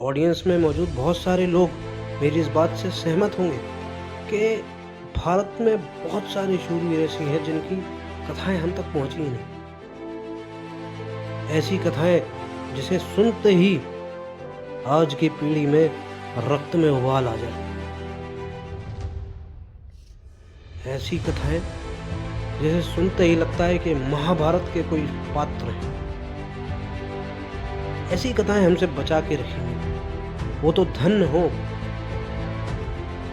Audience में मौजूद बहुत सारे लोग मेरी इस बात से सहमत होंगे कि भारत में बहुत सारे शूरवीर ऐसी हैं जिनकी कथाएं हम तक पहुंची ही नहीं। ऐसी कथाएं जिसे सुनते ही आज की पीढ़ी में रक्त में उबाल आ जाए। ऐसी कथाएं जिसे सुनते ही लगता है कि महाभारत के कोई पात्र हैं। ऐसी कथाएं हमसे बचा के रखेंगे। वो तो धन्य हो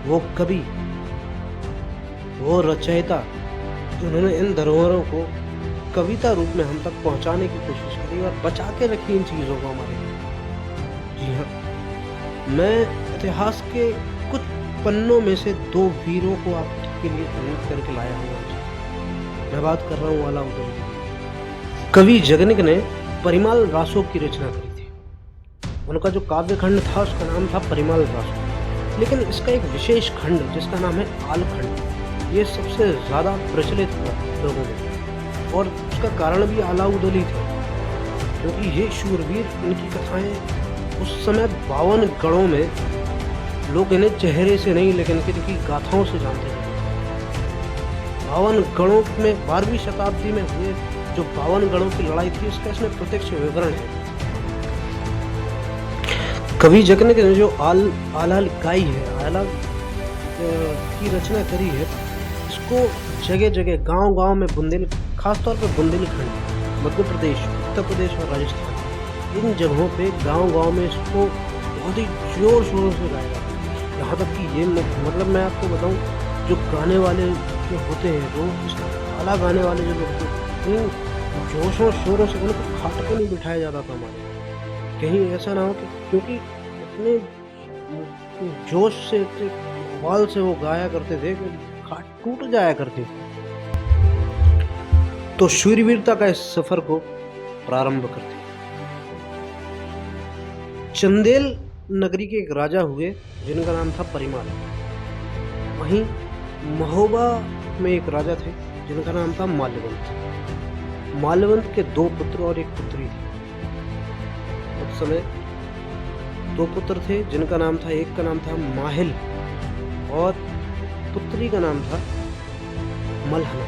वो कवि, वो रचयिता जिन्होंने इन धरोहरों को कविता रूप में हम तक पहुंचाने की कोशिश करी और बचा के रखी इन चीज़ों को हमारे लिए। जी हाँ, मैं इतिहास के कुछ पन्नों में से दो वीरों को आपके लिए उल्लेख करके लाया हूँ आज। मैं बात कर रहा हूँ अलाउद्दीन की। कवि जगनिक ने परिमाल रासो की रचना करी थी। उनका जो काव्य खंड था उसका नाम था परिमाल रासो, लेकिन इसका एक विशेष खंड जिसका नाम है आल खंड, ये सबसे ज़्यादा प्रचलित हुआ लोगों में, और उसका कारण भी अलाउद्दीन थे, क्योंकि ये शूरवीर, इनकी कथाएं उस समय 52 गढ़ों में लोग इन्हें चेहरे से नहीं लेकिन इनकी गाथाओं से जानते थे। 52 गढ़ों में 12वीं शताब्दी में हुए जो 52 गढ़ों की लड़ाई थी उसका इसमें प्रत्यक्ष विवरण है। कवि जगनिक ने जो आला गाई है, आला की रचना करी है, इसको जगह जगह गांव-गांव में खासतौर पर बुंदेलखंड, मध्य प्रदेश, उत्तर प्रदेश और राजस्थान, इन जगहों पे गांव-गांव में इसको बहुत ही जोर शोरों से गाया जाता है। यहाँ तक कि ये मतलब मैं आपको बताऊँ, जो गाने वाले जो होते हैं, जो आला गाने वाले जो लोग होते हैं, जोशों शोरों से उनको खाट पे नहीं बिठाया जाता था हमारे, कहीं ऐसा ना हो कि क्योंकि इतने जोश से, इतने उबाल से वो गाया करते थे कि खाट टूट जाया करती थी। तो शूरवीरता का इस सफर को प्रारंभ करते हैं। चंदेल नगरी के एक राजा हुए जिनका नाम था परिमाल। वहीं महोबा में एक राजा थे जिनका नाम था माल्यवंत। माल्यवंत के 2 पुत्र और 1 पुत्री थी। उस समय 2 पुत्र थे जिनका नाम था, एक का नाम था माहिल और पुत्री का नाम था मलहना।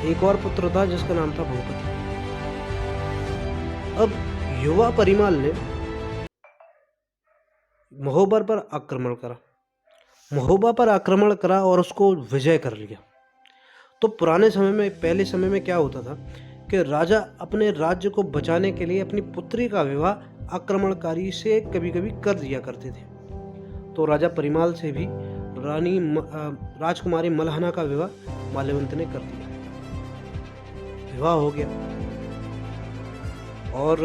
एक और पुत्र था जिसका नाम था भूपति। अब युवा परिमाल ने महोबा पर आक्रमण करा और उसको विजय कर लिया। तो पुराने समय में, पहले समय में क्या होता था कि राजा अपने राज्य को बचाने के लिए अपनी पुत्री का विवाह आक्रमणकारी से कभी कभी कर दिया करते थे। तो राजा परिमाल से भी राजकुमारी मलहना का विवाह माल्यवंत ने कर दिया। विवाह हो गया और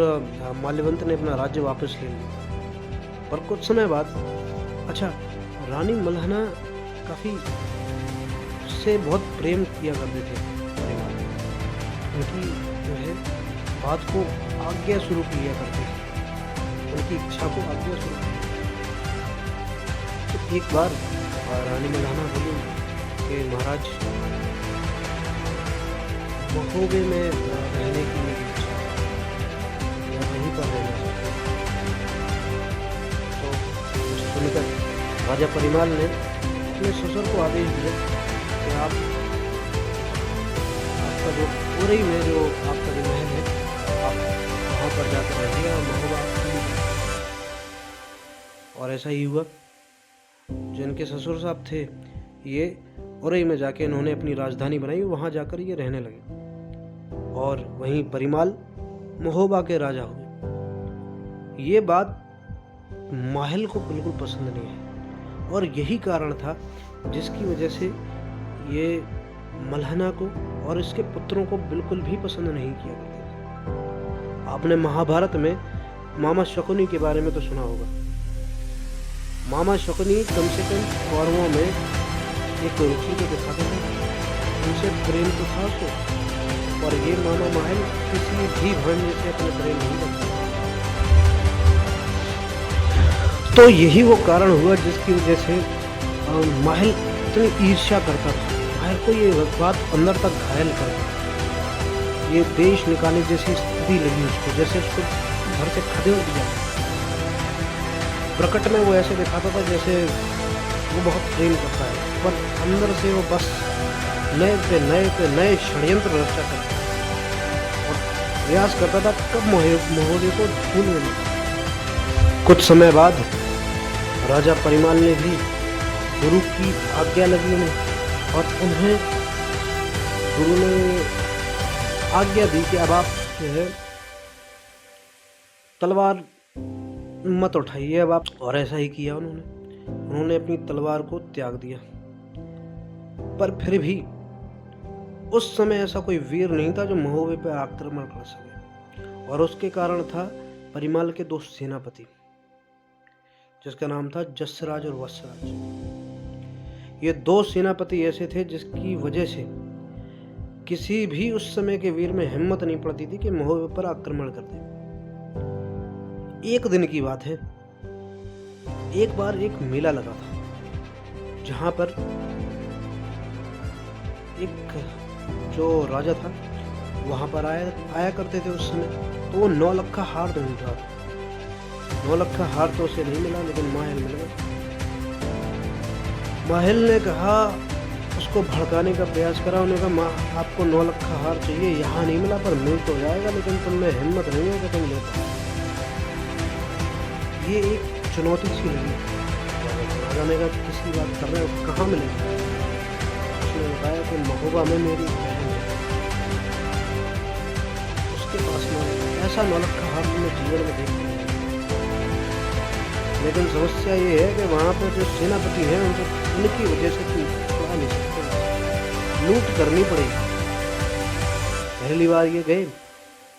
माल्यवंत ने अपना राज्य वापस ले लिया। पर कुछ समय बाद रानी मलहना काफ़ी से बहुत प्रेम किया करते थे परिवार, उनकी जो है बात को आज्ञा शुरू किया करते थे, उनकी इच्छा को आज्ञा शुरू किया। तो एक बार रानी मलहना बोली कि महाराज, महोबे में रहने की मेरी इच्छा है, वहीं पर रहना चाहती हूँ। तो सुनकर राजा परिमाल ने अपने ससुर को आदेश दिया कि आपका जो उरई में जो आपका जो महल है, आप वहाँ पर जाकर रहिए और महोबा। और ऐसा ही हुआ। जो इनके ससुर साहब थे, ये उरई में जाके इन्होंने अपनी राजधानी बनाई, वहाँ जाकर ये रहने लगे और वहीं परिमाल महोबा के राजा हुए। ये बात माहिल को बिल्कुल पसंद नहीं आई और यही कारण था जिसकी वजह से ये मलहना को और इसके पुत्रों को बिल्कुल भी पसंद नहीं किया करते थे। आपने महाभारत में मामा शकुनी के बारे में तो सुना होगा। मामा शकुनी कम से कम कौरवों में एक रुचि को दिखाते थे, उनसे प्रेम तो था उसको, और ये मामा माहिल किसी भी भांजे से अपने प्रेम नहीं करता। तो यही वो कारण हुआ जिसकी वजह से माहिल इतनी ईर्ष्या करता था। माहिल को ये बात अंदर तक घायल कर दी। ये देश निकाले जैसी स्थिति लगी उसको, जैसे उसको घर से खदेड़ दिया। प्रकट में वो ऐसे दिखाता था जैसे वो बहुत प्रेम करता है, पर अंदर से वो बस नए षड्यंत्र रचा करता था और प्रयास करता था कब महोदय को ढूंढ मिले। कुछ समय बाद राजा परिमाल ने भी गुरु की आज्ञा लगी उन्हें और उन्हें गुरु ने आज्ञा दी कि अब आप जो है तलवार मत उठाइए अब आप। और ऐसा ही किया उन्होंने अपनी तलवार को त्याग दिया। पर फिर भी उस समय ऐसा कोई वीर नहीं था जो महोबे पर आक्रमण कर सके, और उसके कारण था परिमाल के 2 सेनापति, जिसका नाम था जसराज और वसराज। ये 2 सेनापति ऐसे थे जिसकी वजह से किसी भी उस समय के वीर में हिम्मत नहीं पड़ती थी कि महोबे पर आक्रमण कर दे। एक दिन की बात है, एक बार एक मेला लगा था जहां पर एक जो राजा था वहां पर आया करते थे उस समय। तो वो 9 लाख का हार ढूंढ रहा था। 9 लाख का हार तो उसे नहीं मिला, लेकिन माहिल मिल गया। माहिल ने कहा, उसको भड़काने का प्रयास करा। उन्होंने कहा आपको 9 लाख का हार चाहिए, यहाँ नहीं मिला पर मिल तो जाएगा, लेकिन तुम में हिम्मत नहीं है कि तुम ले पाओ। ये एक चुनौती सी लगी। राजा ने कहा किसकी बात कर रहे हो, कहाँ मिलेगा? उसने बताया कि महोबा में मेरी बहन है, उसके पास में ऐसा 9 लाख का हार मैंने जीवन में देखा। लेकिन समस्या ये है कि वहाँ पर जो सेनापति हैं उनकी वजह से तुम छुड़ा नहीं सकते, लूट करनी पड़ेगी। पहली बार ये गए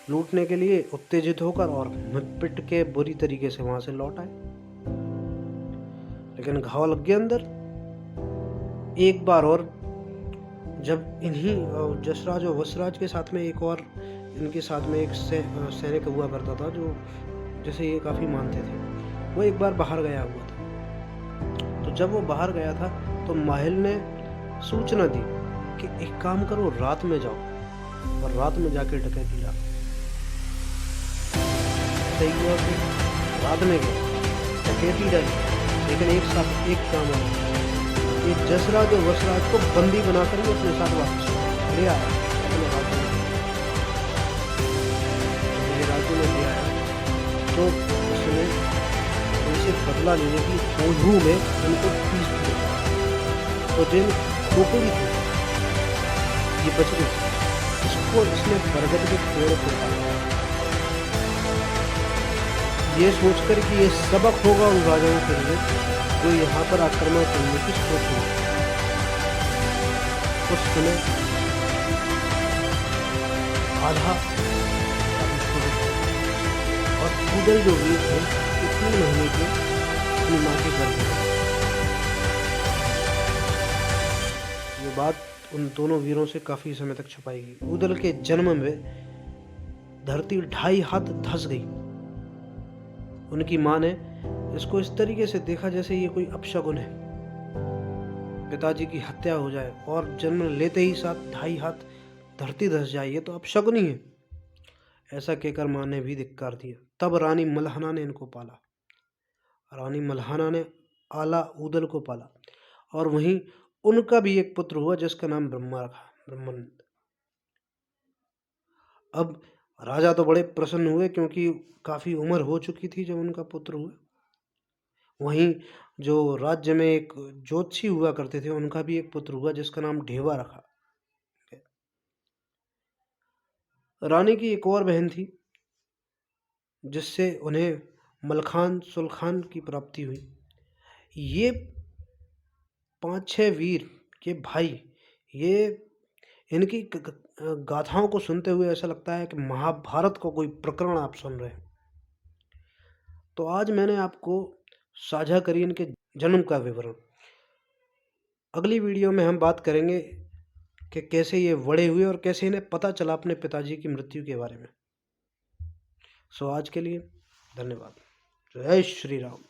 लूटने के लिए उत्तेजित होकर और पिट के बुरी तरीके से वहां से लौट आए, लेकिन घाव लग गया अंदर। एक बार और जब इन्हीं जसराज और वसराज के साथ में एक और इनके साथ में एक सैनिक हुआ करता था जो जैसे ये काफी मानते थे, वो एक बार बाहर गया हुआ था। तो जब वो बाहर गया था तो माहिल ने सूचना दी कि एक काम करो, रात में जाओ और रात में जाके डकैती ला। सही हुआ कि रात में गए, डकैती डाली, लेकिन एक साथ एक काम आया, एक जसराज और वसराज को बंदी बनाकर भी अपने साथ वापस ले आया अपने राज्य में ले आया। तो उसने उनसे बदला लेने की खोजू में उनको पीस दिया। तो जिन खोपड़ी थी ये बच गई, इसको इसने बरगद के पेड़ को काटा, ये सोचकर कि ये सबक होगा उन राजाओं के लिए जो यहाँ पर आक्रमण करने की सोच रहे। उस समय आधा और पूजल जो वीर थे 3 महीने के अपनी माँ के घर में। ये बात उन दोनों वीरों से काफी समय तक छुपाई गई। उदल के जन्म में धरती 2.5 हाथ धंस गई। उनकी माँ ने इसको इस तरीके से देखा जैसे ये कोई अपशगुन है, पिताजी की हत्या हो जाए और जन्म लेते ही साथ 2.5 हाथ धरती धंस जाए, ये तो अपशगुन ही है। ऐसा कहकर माँ ने भी धिक्कार दिया। तब रानी मल्हाना ने इनको पाला। रानी मल्हाना ने आला उदल को पाला और वहीं उनका भी एक पुत्र हुआ जिसका नाम ब्रह्मा रखा, ब्रह्मानंद। अब राजा तो बड़े प्रसन्न हुए क्योंकि काफी उम्र हो चुकी थी जब उनका पुत्र हुआ। वहीं जो राज्य में एक ज्योतिषी हुआ करते थे उनका भी एक पुत्र हुआ जिसका नाम ढेवा रखा। रानी की एक और बहन थी जिससे उन्हें मलखान सुलखान की प्राप्ति हुई। ये 5-6 वीर के भाई, ये इनकी गाथाओं को सुनते हुए ऐसा लगता है कि महाभारत को कोई प्रकरण आप सुन रहे हैं। तो आज मैंने आपको साझा करी इनके जन्म का विवरण। अगली वीडियो में हम बात करेंगे कि कैसे ये बड़े हुए और कैसे इन्हें पता चला अपने पिताजी की मृत्यु के बारे में। सो आज के लिए धन्यवाद। जय श्री राम।